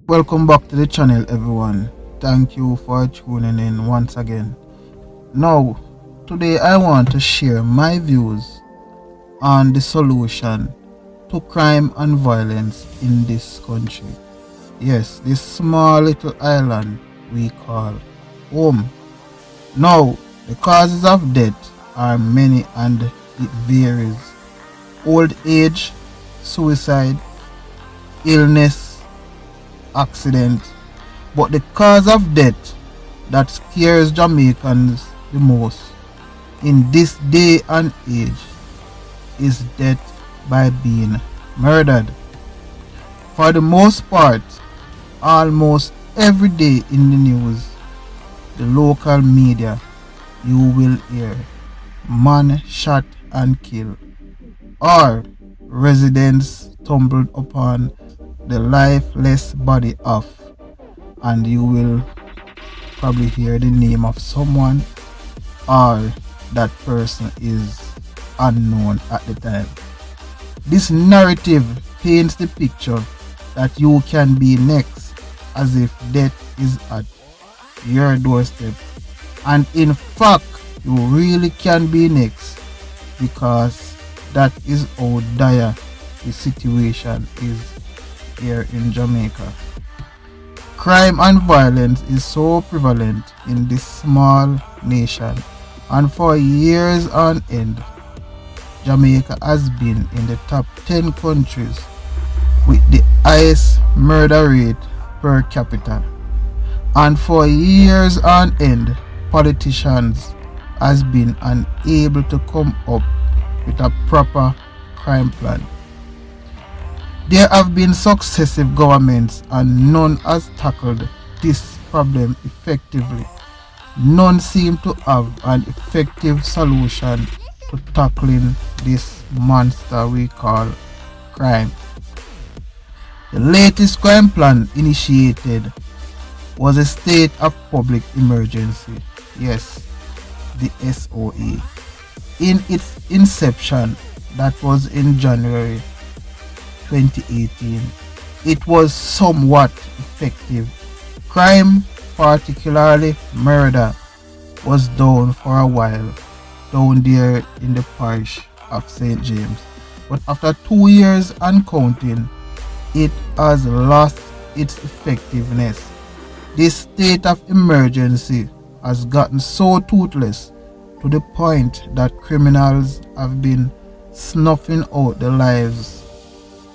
Welcome back to the channel, everyone. Thank you for tuning in once again. Now, today I want to share my views on the solution to crime and violence in this country. Yes, this small little island we call home. Now, the causes of death are many and it varies. Old age, suicide, illness, accident, but the cause of death that scares Jamaicans the most in this day and age is death by being murdered. For the most part, almost every day in the news, the local media, you will hear man shot and killed, or residents tumbled upon the lifeless body of, and you will probably hear the name of someone, or that person is unknown at the time. This narrative paints the picture that you can be next, as if death is at your doorstep, and in fact you really can be next, because that is how dire the situation is here in Jamaica. Crime and violence is so prevalent in this small nation, and for years on end, Jamaica has been in the top 10 countries with the highest murder rate per capita. And for years on end, politicians has been unable to come up with a proper crime plan. There have been successive governments and none has tackled this problem effectively. None seem to have an effective solution to tackling this monster we call crime. The latest crime plan initiated was a state of public emergency, yes, the SOE. In its inception, that was in January 2018, it was somewhat effective. Crime, particularly murder, was down for a while down there in the parish of St. James, but after 2 years and counting, it has lost its effectiveness. This state of emergency has gotten so toothless to the point that criminals have been snuffing out the lives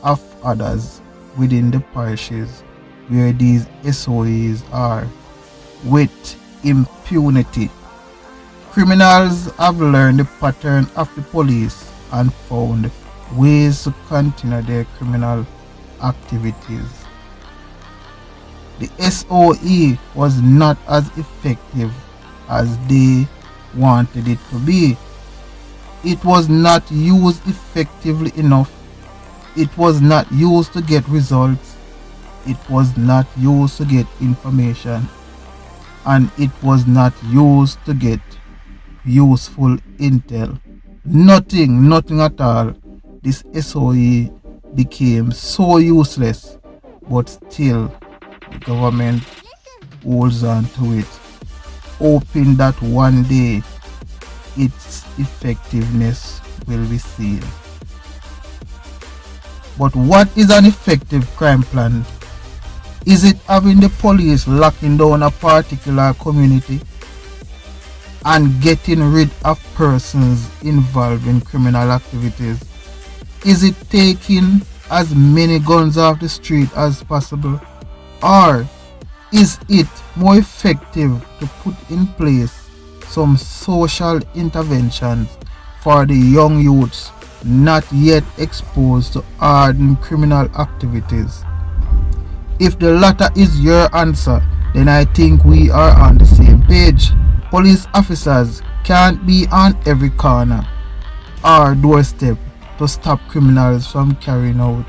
of others within the parishes where these SOEs are with impunity. Criminals have learned the pattern of the police and found ways to continue their criminal activities. The SOE was not as effective as they wanted it to be. It was not used effectively enough. It was not used to get results. It was not used to get information. And it was not used to get useful intel. Nothing at all. This SOE became so useless, but still the government holds on to it, hoping that one day its effectiveness will be seen. But what is an effective crime plan? Is it having the police locking down a particular community and getting rid of persons involved in criminal activities? Is it taking as many guns off the street as possible? Or is it more effective to put in place some social interventions for the young youths not yet exposed to hardened criminal activities? If the latter is your answer, then I think we are on the same page. Police officers can't be on every corner or doorstep to stop criminals from carrying out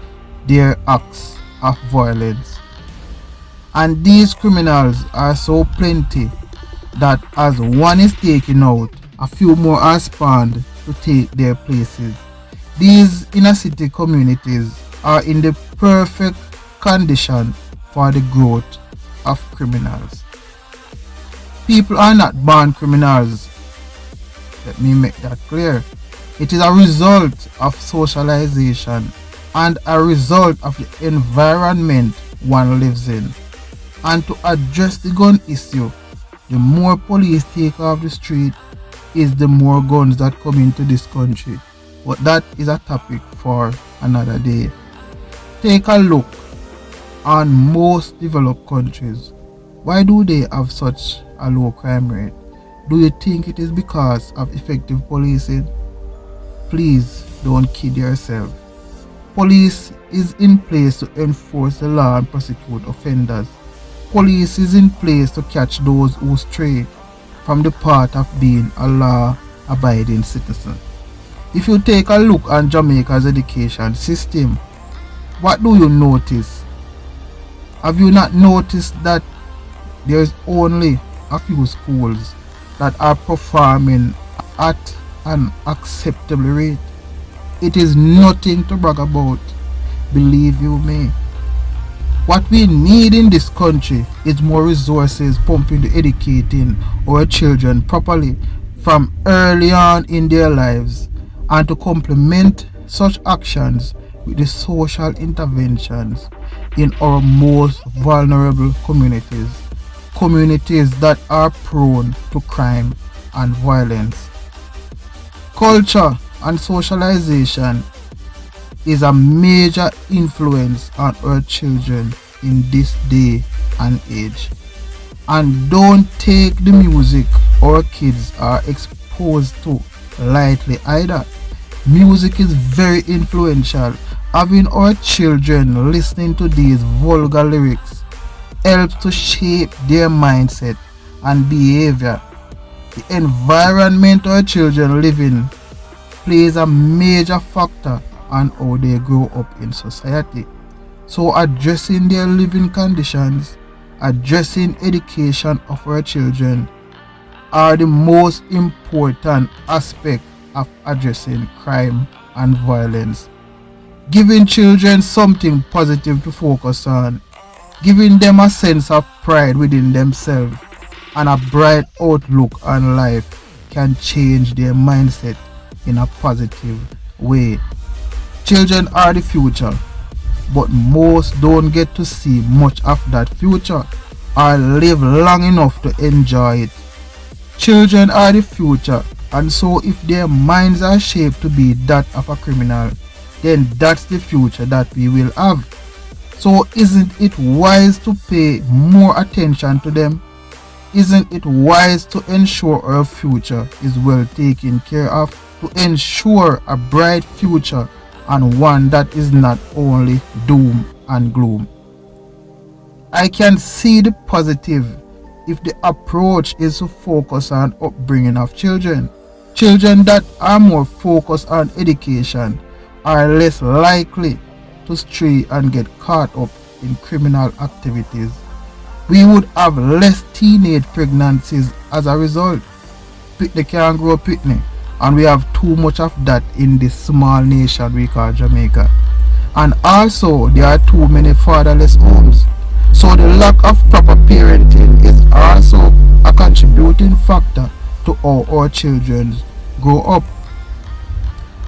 their acts of violence. And these criminals are so plenty that as one is taken out, a few more are spawned to take their places. These inner city communities are in the perfect condition for the growth of criminals. People are not born criminals. Let me make that clear. It is a result of socialization and a result of the environment one lives in. And to address the gun issue, the more police take off the street is the more guns that come into this country. But that is a topic for another day. Take a look on most developed countries. Why do they have such a low crime rate? Do you think it is because of effective policing? Please don't kid yourself. Police is in place to enforce the law and prosecute offenders. Police is in place to catch those who stray from the path of being a law-abiding citizen. If you take a look at Jamaica's education system, what do you notice? Have you not noticed that there is only a few schools that are performing at an acceptable rate? It is nothing to brag about, believe you me. What we need in this country is more resources pumped into educating our children properly from early on in their lives, and to complement such actions with the social interventions in our most vulnerable communities that are prone to crime and violence. Culture and socialization is a major influence on our children in this day and age. And don't take the music our kids are exposed to lightly either. Music is very influential. Having our children listening to these vulgar lyrics helps to shape their mindset and behavior. The environment our children live in plays a major factor on how they grow up in society. So addressing their living conditions, addressing education of our children are the most important aspect of addressing crime and violence. Giving children something positive to focus on, giving them a sense of pride within themselves and a bright outlook on life can change their mindset in a positive way. Children are the future, but most don't get to see much of that future or live long enough to enjoy it. Children are the future, and so if their minds are shaped to be that of a criminal, then that's the future that we will have. So isn't it wise to pay more attention to them? Isn't it wise to ensure our future is well taken care of, to ensure a bright future and one that is not only doom and gloom? I can see the positive if the approach is to focus on upbringing of children. Children that are more focused on education are less likely to stray and get caught up in criminal activities. We would have less teenage pregnancies as a result. They can't grow pitney, and we have too much of that in this small nation we call Jamaica. And also there are too many fatherless homes. So the lack of proper parenting is also a contributing factor to how our children grow up.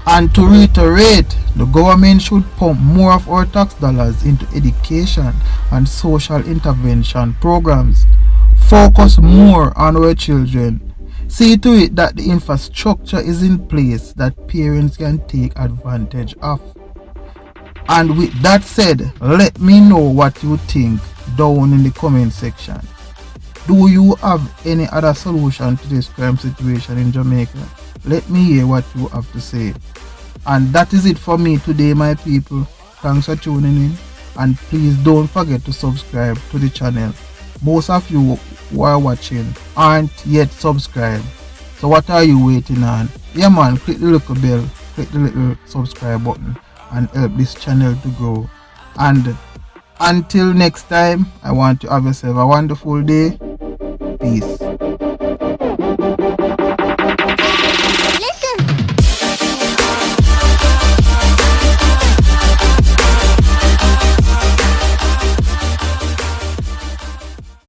And to reiterate, the government should pump more of our tax dollars into education and social intervention programs. Focus more on our children. See to it that the infrastructure is in place that parents can take advantage of. And with that said, let me know what you think down in the comment section. Do you have any other solution to this crime situation in Jamaica? Let me hear what you have to say. And that is it for me today, my people. Thanks for tuning in, and please don't forget to subscribe to the channel. Most of you who are watching aren't yet subscribed, so what are you waiting on? Yeah man, click the little bell, click the little subscribe button and help this channel to grow. And until next time, I want to have yourself a wonderful day. Peace.